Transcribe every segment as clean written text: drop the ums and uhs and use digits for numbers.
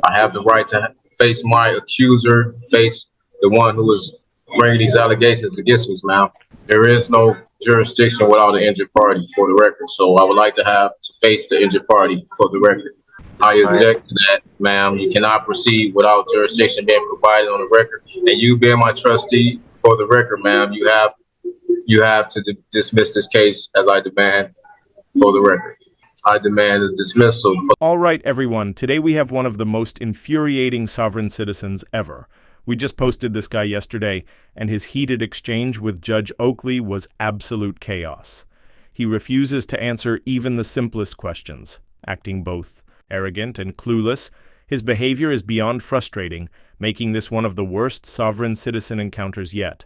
I have the right to face my accuser, face the one who is bringing these allegations against me, ma'am. There is no jurisdiction without an injured party, for the record. So I would like to have to face the injured party, for the record. I object to that, ma'am. You cannot proceed without jurisdiction being provided on the record. And you being my trustee, for the record, ma'am, you have to dismiss this case as I demand, for the record. I demand a dismissal. All right, everyone. Today we have one of the most infuriating sovereign citizens ever. We just posted this guy yesterday, and his heated exchange with Judge Oakley was absolute chaos. He refuses to answer even the simplest questions, acting both arrogant and clueless. His behavior is beyond frustrating, making this one of the worst sovereign citizen encounters yet.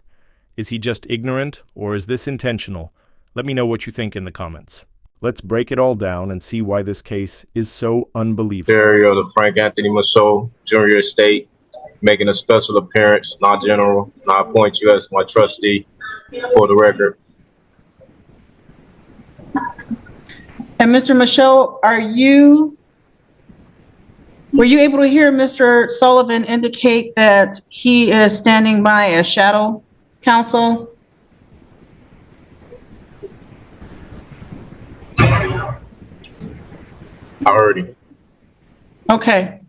Is he just ignorant, or is this intentional? Let me know what you think in the comments. Let's break it all down and see why this case is so unbelievable. Area of the Frank Anthony Michaud Jr. Estate, making a special appearance, not general. And I appoint you as my trustee, for the record. And Mr. Michaud, were you able to hear Mr. Sullivan indicate that he is standing by as shadow counsel? I heard him. Okay.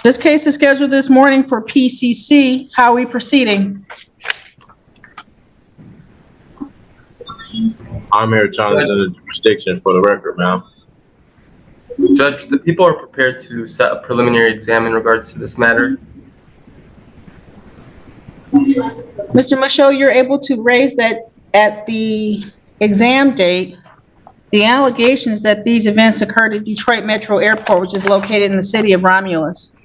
This case is scheduled this morning for PCC. How are we proceeding? I'm here challenging the jurisdiction, for the record, ma'am. Judge, the people are prepared to set a preliminary exam in regards to this matter. Mr. Michaud, you're able to raise that at the exam date, the allegations that these events occurred at Detroit Metro Airport, which is located in the city of Romulus.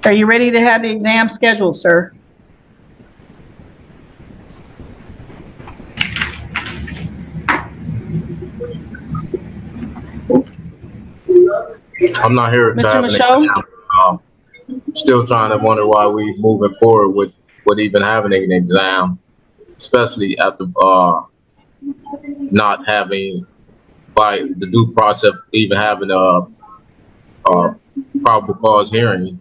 Are you ready to have the exam scheduled, sir? I'm not here to Mr. have an Michaud? exam. Still trying to wonder why we moving forward with even having an exam, especially after not having, by the due process, even having a probable cause hearing.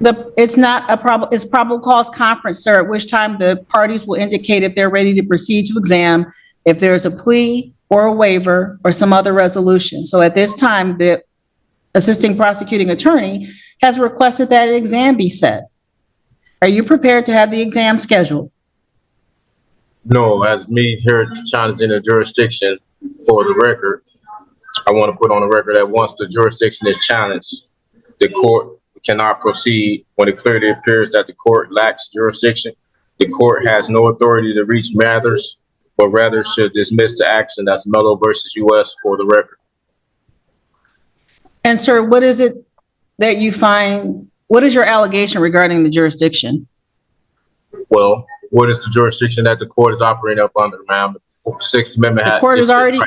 It's not a problem, it's probable cause conference, sir, at which time the parties will indicate if they're ready to proceed to exam, if there's a plea or a waiver or some other resolution. So at this time, the assisting prosecuting attorney has requested that an exam be set. Are you prepared to have the exam scheduled? No, as me here challenging the jurisdiction, for the record, I want to put on the record that once the jurisdiction is challenged, the court cannot proceed when it clearly appears that the court lacks jurisdiction. The court has no authority to reach matters, but rather should dismiss the action. That's Mello versus U.S., for the record. And sir, what is it that you find, what is your allegation regarding the jurisdiction? Well, what is the jurisdiction that the court is operating up under, ma'am? The Sixth Amendment has. The court has already,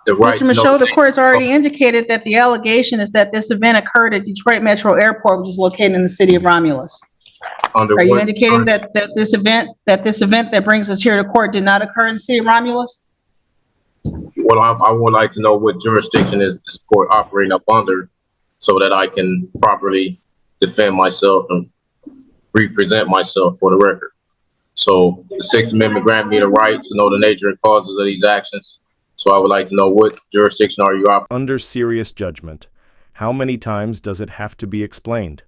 the right Mr. Michaud, the court has already indicated that the allegation is that this event occurred at Detroit Metro Airport, which is located in the city of Romulus. Are you indicating that this event that brings us here to court did not occur in the city of Romulus? Well, I would like to know what jurisdiction is this court operating up under, so that I can properly defend myself and represent myself, for the record. So the Sixth Amendment grant me the right to know the nature and causes of these actions. So I would like to know, what jurisdiction are you operating under serious judgment? How many times does it have to be explained?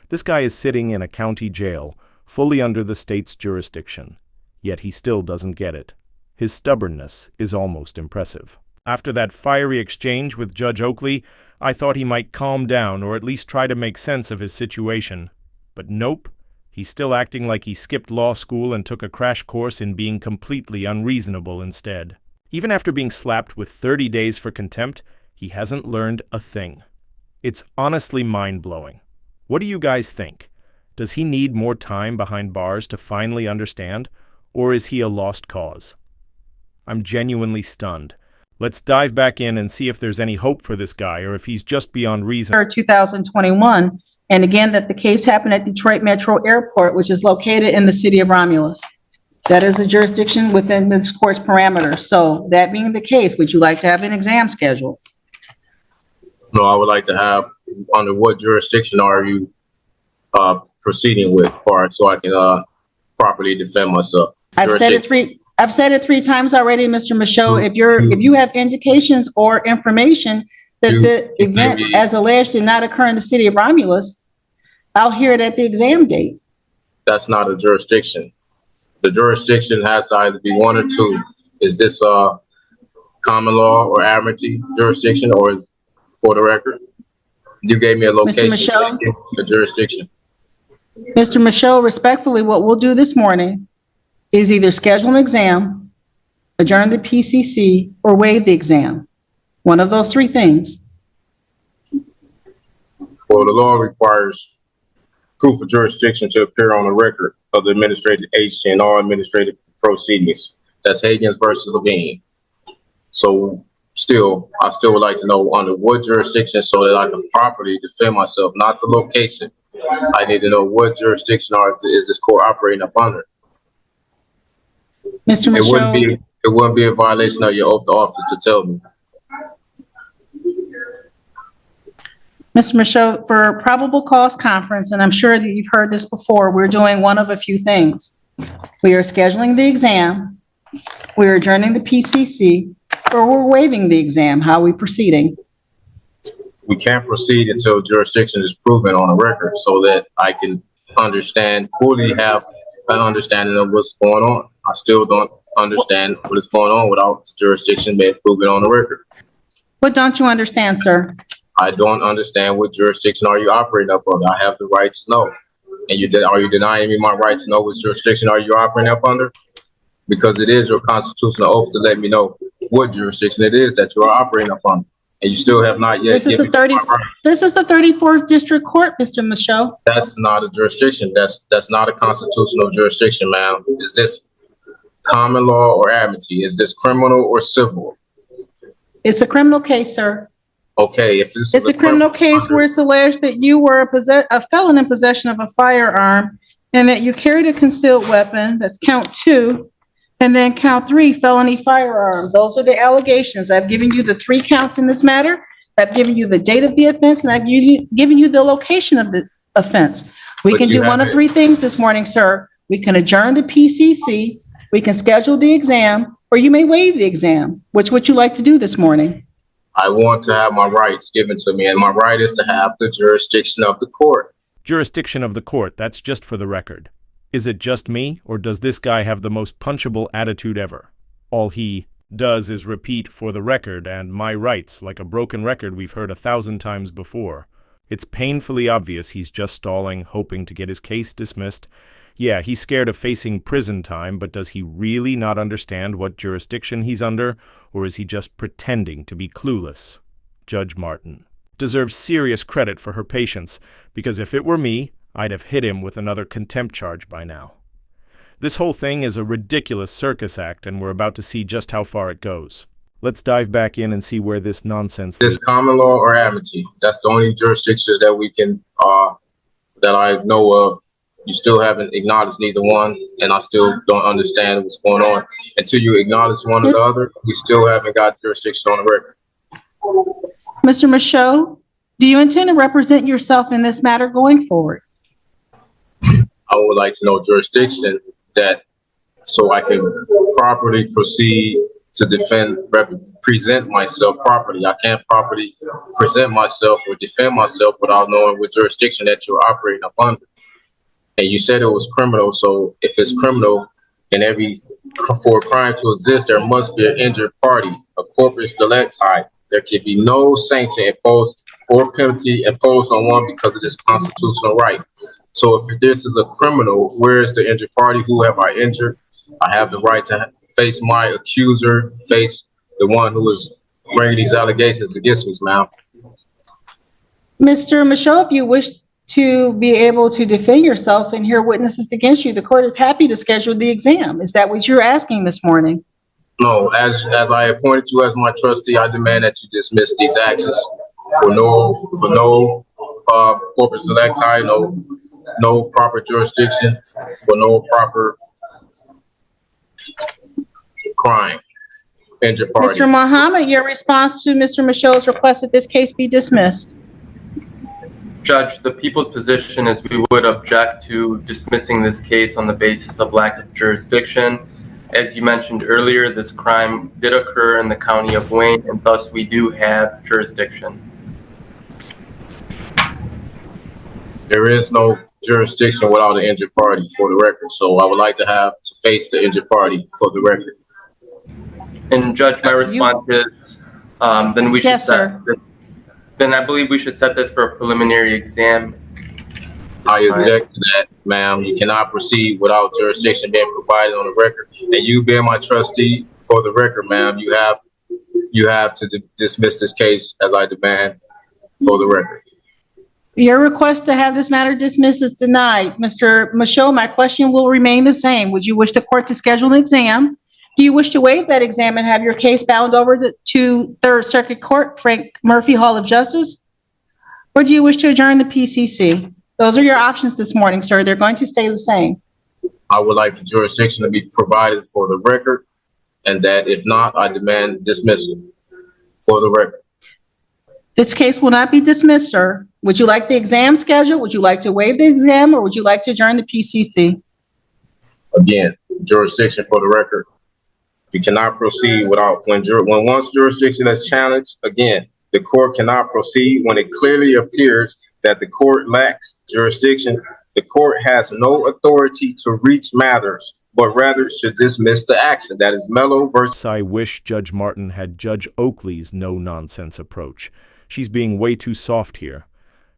This guy is sitting in a county jail, fully under the state's jurisdiction, yet he still doesn't get it. His stubbornness is almost impressive. After that fiery exchange with Judge Oakley, I thought he might calm down or at least try to make sense of his situation. But nope, he's still acting like he skipped law school and took a crash course in being completely unreasonable instead. Even after being slapped with 30 days for contempt, he hasn't learned a thing. It's honestly mind-blowing. What do you guys think? Does he need more time behind bars to finally understand, or is he a lost cause? I'm genuinely stunned. Let's dive back in and see if there's any hope for this guy, or if he's just beyond reason. 2021, and again that the case happened at Detroit Metro Airport, which is located in the city of Romulus. That is a jurisdiction within this court's parameters. So that being the case, would you like to have an exam scheduled? No, I would like to have, under what jurisdiction are you proceeding with, for so I can properly defend myself? I've said it three times already, Mr. Michaud. If you have indications or information that the event as alleged did not occur in the city of Romulus, I'll hear it at the exam date. That's not a jurisdiction. The jurisdiction has to either be one or two. Is this common law or admiralty jurisdiction, or is, for the record, you gave me a location, Michaud? a jurisdiction. Mr. Michaud, respectfully, what we'll do this morning is either schedule an exam, adjourn the PCC, or waive the exam. One of those three things. Well, the law requires proof of jurisdiction to appear on the record of the administrative agency in all administrative proceedings. That's Higgins versus Levine. So I still would like to know under what jurisdiction, so that I can properly defend myself, not the location. I need to know what jurisdiction is this court operating up under. Mr. Michaud, It wouldn't be a violation of your oath of office to tell me. Mr. Michaud, for probable cause conference, and I'm sure that you've heard this before, we're doing one of a few things. We are scheduling the exam, we're adjourning the PCC, or we're waiving the exam. How are we proceeding? We can't proceed until jurisdiction is proven on a record, so that I can fully have an understanding of what's going on. I still don't understand what is going on without jurisdiction being proven on the record. What don't you understand, sir? I don't understand what jurisdiction are you operating up under. I have the right to know. And are you denying me my right to know what jurisdiction are you operating up under? Because it is your constitutional oath to let me know what jurisdiction it is that you are operating up under. And you still have not yet given me my right. This is the 34th District Court, Mr. Michaud. That's not a jurisdiction. That's not a constitutional jurisdiction, ma'am. Is this common law or admiralty? Is this criminal or civil? It's a criminal case, sir. Okay, if it's a criminal case where it's alleged that you were a felon in possession of a firearm and that you carried a concealed weapon, that's count 2, and then count 3, felony firearm. Those are the allegations. I've given you the 3 counts in this matter. I've given you the date of the offense, and I've given you the location of the offense. We can do one of 3 things this morning, sir. We can adjourn the PCC, we can schedule the exam, or you may waive the exam. Which would you like to do this morning? I want to have my rights given to me, and my right is to have the jurisdiction of the court. Jurisdiction of the court, that's just for the record. Is it just me, or does this guy have the most punchable attitude ever? All he does is repeat "for the record" and "my rights" like a broken record we've heard 1,000 times before. It's painfully obvious he's just stalling, hoping to get his case dismissed. Yeah, he's scared of facing prison time, but does he really not understand what jurisdiction he's under, or is he just pretending to be clueless? Judge Martin deserves serious credit for her patience, because if it were me, I'd have hit him with another contempt charge by now. This whole thing is a ridiculous circus act, and we're about to see just how far it goes. Let's dive back in and see where this nonsense This common law or admiralty, that's the only jurisdictions that we can, that I know of. You still haven't acknowledged neither one, and I still don't understand what's going on. Until you acknowledge one or the other, we still haven't got jurisdiction on the record. Mr. Michaud, do you intend to represent yourself in this matter going forward? I would like to know jurisdiction so I can properly proceed to present myself properly. I can't properly present myself or defend myself without knowing what jurisdiction that you're operating up under. And you said it was criminal, so if it's criminal, then for a crime to exist, there must be an injured party, a corpus delicti. There can be no sanction imposed or penalty imposed on one because of this constitutional right. So if this is a criminal, where is the injured party? Who have I injured? I have the right to face my accuser, face the one who is bringing these allegations against me, ma'am. Mr. Michaud, if you wish to be able to defend yourself and hear witnesses against you, the court is happy to schedule the exam. Is that what you're asking this morning? No, as I appointed you as my trustee, I demand that you dismiss these actions for no corpus delicti, no proper jurisdiction, for no proper crime. injured party. Mr. Muhammad, your response to Mr. Michel's request that this case be dismissed. Judge, the people's position is we would object to dismissing this case on the basis of lack of jurisdiction. As you mentioned earlier, this crime did occur in the county of Wayne, and thus we do have jurisdiction. There is no jurisdiction without an injured party, for the record. So I would like to have to face the injured party, for the record. And Judge, my response is, then we should Yes, sir. then I believe we should set this for a preliminary exam. I object to that, ma'am. You cannot proceed without jurisdiction being provided on the record. And you being my trustee, for the record, ma'am, you have to dismiss this case as I demand, for the record. Your request to have this matter dismissed is denied. Mr. Michaud, my question will remain the same. Would you wish the court to schedule an exam? Do you wish to waive that exam and have your case bound over to Third Circuit Court, Frank Murphy Hall of Justice? Or do you wish to adjourn the PCC? Those are your options this morning, sir. They're going to stay the same. I would like for jurisdiction to be provided, for the record, and that if not, I demand dismissal, for the record. This case will not be dismissed, sir. Would you like the exam scheduled? Would you like to waive the exam, or would you like to adjourn the PCC? Again, jurisdiction, for the record. You cannot proceed without, when once jurisdiction is challenged, again, the court cannot proceed when it clearly appears that the court lacks jurisdiction. The court has no authority to reach matters, but rather should dismiss the action. That is Mello versus. I wish Judge Martin had Judge Oakley's no-nonsense approach. She's being way too soft here.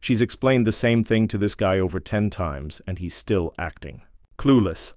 She's explained the same thing to this guy over 10 times, and he's still acting. Clueless.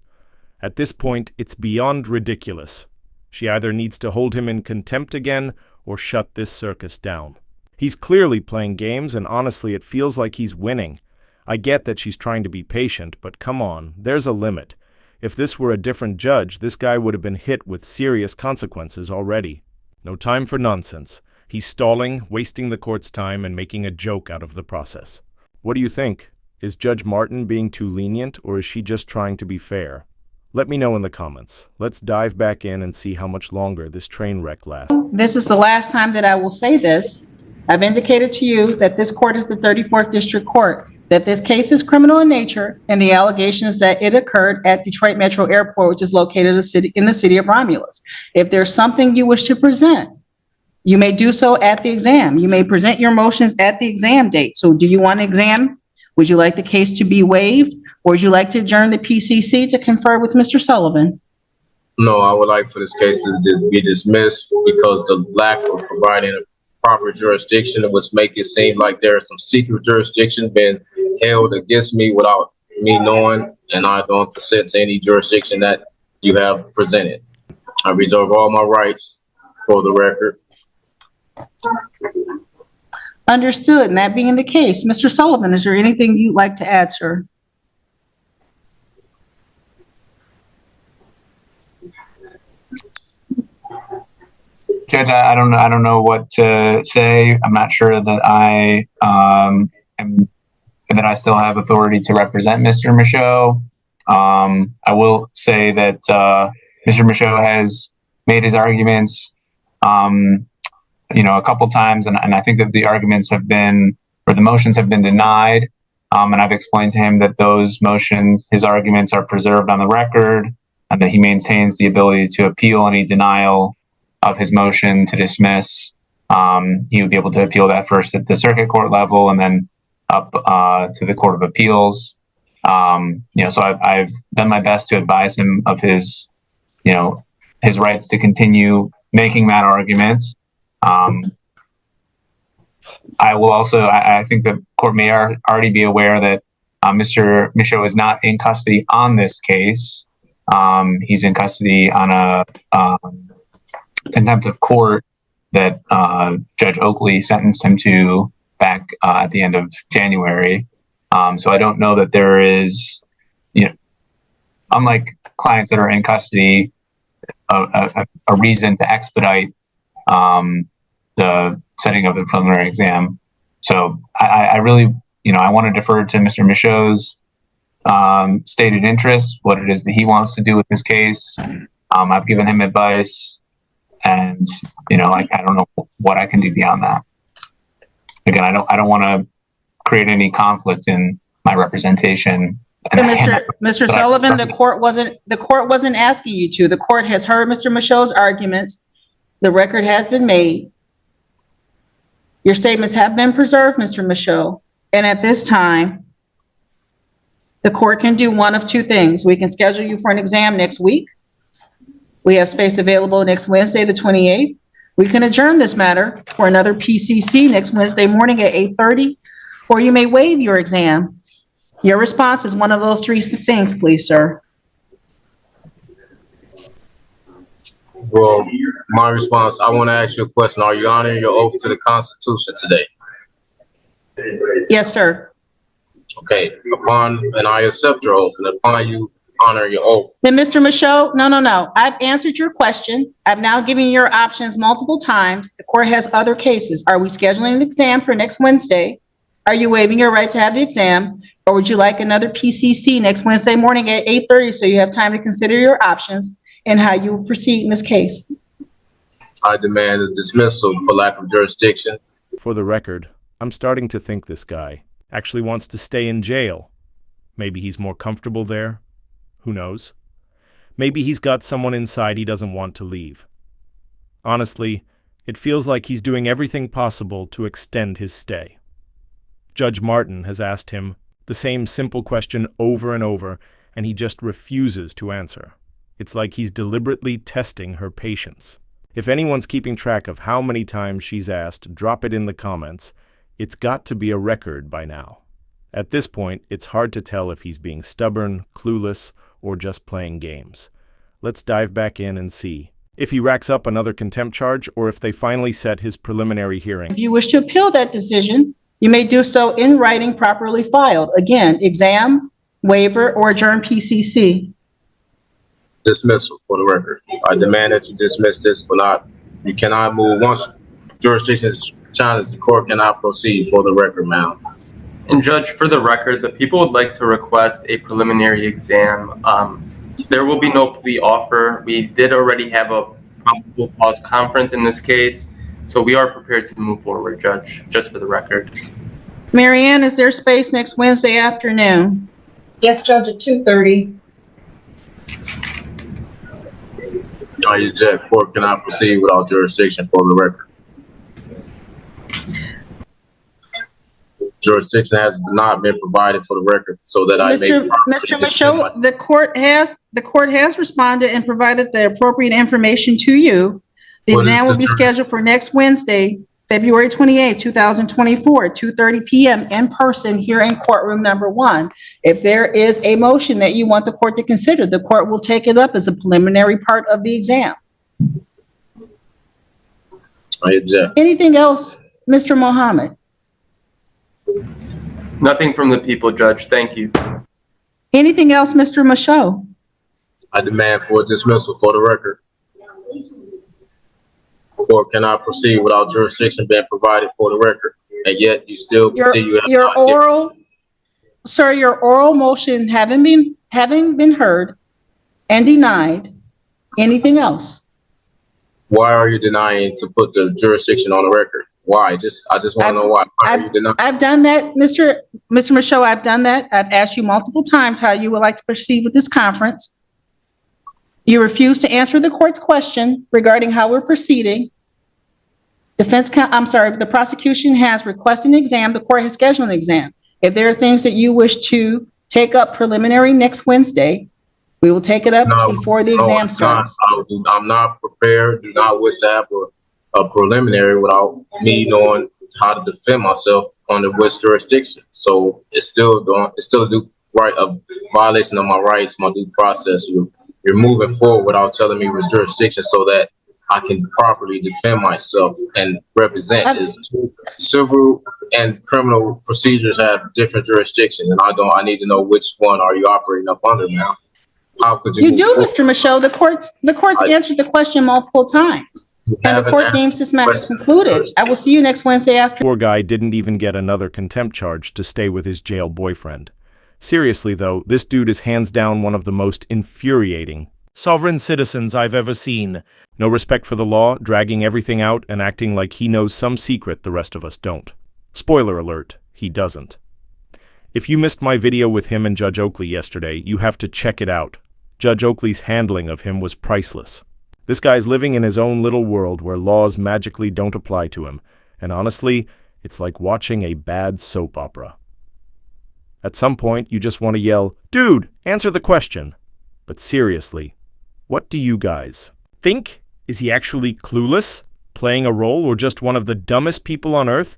At this point, it's beyond ridiculous. She either needs to hold him in contempt again or shut this circus down. He's clearly playing games, and honestly, it feels like he's winning. I get that she's trying to be patient, but come on, there's a limit. If this were a different judge, this guy would have been hit with serious consequences already. No time for nonsense. He's stalling, wasting the court's time, and making a joke out of the process. What do you think? Is Judge Martin being too lenient, or is she just trying to be fair? Let me know in the comments. Let's dive back in and see how much longer this train wreck lasts. This is the last time that I will say this. I've indicated to you that this court is the 34th District Court, that this case is criminal in nature, and the allegations that it occurred at Detroit Metro Airport, which is located in the city of Romulus. If there's something you wish to present, you may do so at the exam. You may present your motions at the exam date. So do you want an exam? Would you like the case to be waived? Or would you like to adjourn the PCC to confer with Mr. Sullivan? No, I would like for this case to just be dismissed because the lack of providing a proper jurisdiction would make it seem like there is some secret jurisdiction being held against me without me knowing, and I don't consent to any jurisdiction that you have presented. I reserve all my rights, for the record. Understood. And that being the case, Mr. Sullivan, is there anything you'd like to add, sir? Judge, I don't know what to say. I'm not sure that I still have authority to represent Mr. Michaud. I will say that Mr. Michaud has made his arguments, a couple times, and I think that the arguments have been, or the motions have been denied. And I've explained to him that those motions, his arguments, are preserved on the record, and that he maintains the ability to appeal any denial of his motion to dismiss. He would be able to appeal that first at the circuit court level and then up to the Court of Appeals. So I've done my best to advise him of his rights to continue making that argument. I will also, I think the court may already be aware that Mr. Michaud is not in custody on this case. He's in custody on a contempt of court that Judge Oakley sentenced him to back at the end of January. So I don't know that there is, unlike clients that are in custody, a reason to expedite the setting of the preliminary exam. So I really, I want to defer to Mr. Michaud's stated interest, what it is that he wants to do with this case. I've given him advice, And, I don't know what I can do beyond that. Again, I don't want to create any conflict in my representation. And Mr. Sullivan, the court wasn't asking you to. The court has heard Mr. Michaud's arguments. The record has been made. Your statements have been preserved, Mr. Michaud. And at this time, the court can do one of two things. We can schedule you for an exam next week. We have space available next Wednesday, the 28th. We can adjourn this matter for another PCC next Wednesday morning at 8:30, or you may waive your exam. Your response is one of those three things, please, sir. Well, my response, I want to ask you a question. Are you honoring your oath to the Constitution today? Yes, sir. Okay, and I accept your oath, and upon you honor your oath. Then, Mr. Michaud, no. I've answered your question. I've now given you your options multiple times. The court has other cases. Are we scheduling an exam for next Wednesday? Are you waiving your right to have the exam? Or would you like another PCC next Wednesday morning at 8:30 so you have time to consider your options and how you will proceed in this case? I demand a dismissal for lack of jurisdiction. For the record, I'm starting to think this guy actually wants to stay in jail. Maybe he's more comfortable there. Who knows? Maybe he's got someone inside he doesn't want to leave. Honestly, it feels like he's doing everything possible to extend his stay. Judge Martin has asked him the same simple question over and over, and he just refuses to answer. It's like he's deliberately testing her patience. If anyone's keeping track of how many times she's asked, drop it in the comments. It's got to be a record by now. At this point, it's hard to tell if he's being stubborn, clueless, or just playing games. Let's dive back in and see if he racks up another contempt charge or if they finally set his preliminary hearing. If you wish to appeal that decision, you may do so in writing properly filed. Again, exam, waiver, or adjourn PCC. Dismissal for the record. I demand that you dismiss this you cannot move. Once jurisdiction is challenged, the court cannot proceed for the record, ma'am. And Judge, for the record, the people would like to request a preliminary exam. There will be no plea offer. We did already have a probable cause conference in this case, so we are prepared to move forward, Judge, just for the record. Marianne, is there space next Wednesday afternoon? Yes, Judge, at 2:30. I object. Court cannot proceed without jurisdiction for the record. Jurisdiction has not been provided for the record so that I may. Mr. Michaud, the court has responded and provided the appropriate information to you. The exam will be scheduled for next Wednesday, February 28, 2024, at 2:30 p.m. in person here in courtroom number 1. If there is a motion that you want the court to consider, the court will take it up as a preliminary part of the exam. I object. Anything else, Mr. Mohammed? Nothing from the people, Judge. Thank you. Anything else, Mr. Michaud? I demand for dismissal for the record. Court cannot proceed without jurisdiction being provided for the record, and yet you still continue. Your oral motion having been heard and denied. Anything else? Why are you denying to put the jurisdiction on the record? Why? I just want to know why. Why are you denying? I've done that, Mr. Michaud. I've done that. I've asked you multiple times how you would like to proceed with this conference. You refuse to answer the court's question regarding how we're proceeding. The prosecution has requested an exam. The court has scheduled an exam. If there are things that you wish to take up preliminary next Wednesday, we will take it up before the exam starts. I'm not prepared. Do not wish to have a preliminary without me knowing how to defend myself under which jurisdiction. So it's still a violation of my rights, my due process. You're moving forward without telling me which jurisdiction so that I can properly defend myself and represent. Civil and criminal procedures have different jurisdictions, and I need to know which one are you operating up under now. How could you? You do, Mr. Michaud. The court's answered the question multiple times. And the court deems this matter concluded. I will see you next Wednesday afternoon. Poor guy didn't even get another contempt charge to stay with his jail boyfriend. Seriously though, this dude is hands down one of the most infuriating sovereign citizens I've ever seen. No respect for the law, dragging everything out and acting like he knows some secret the rest of us don't. Spoiler alert, he doesn't. If you missed my video with him and Judge Oakley yesterday, you have to check it out. Judge Oakley's handling of him was priceless. This guy's living in his own little world where laws magically don't apply to him, and honestly, it's like watching a bad soap opera. At some point, you just want to yell, "Dude, answer the question!" But seriously, what do you guys think? Is he actually clueless, playing a role, or just one of the dumbest people on earth?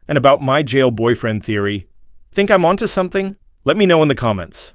And about my jail boyfriend theory, think I'm onto something? Let me know in the comments.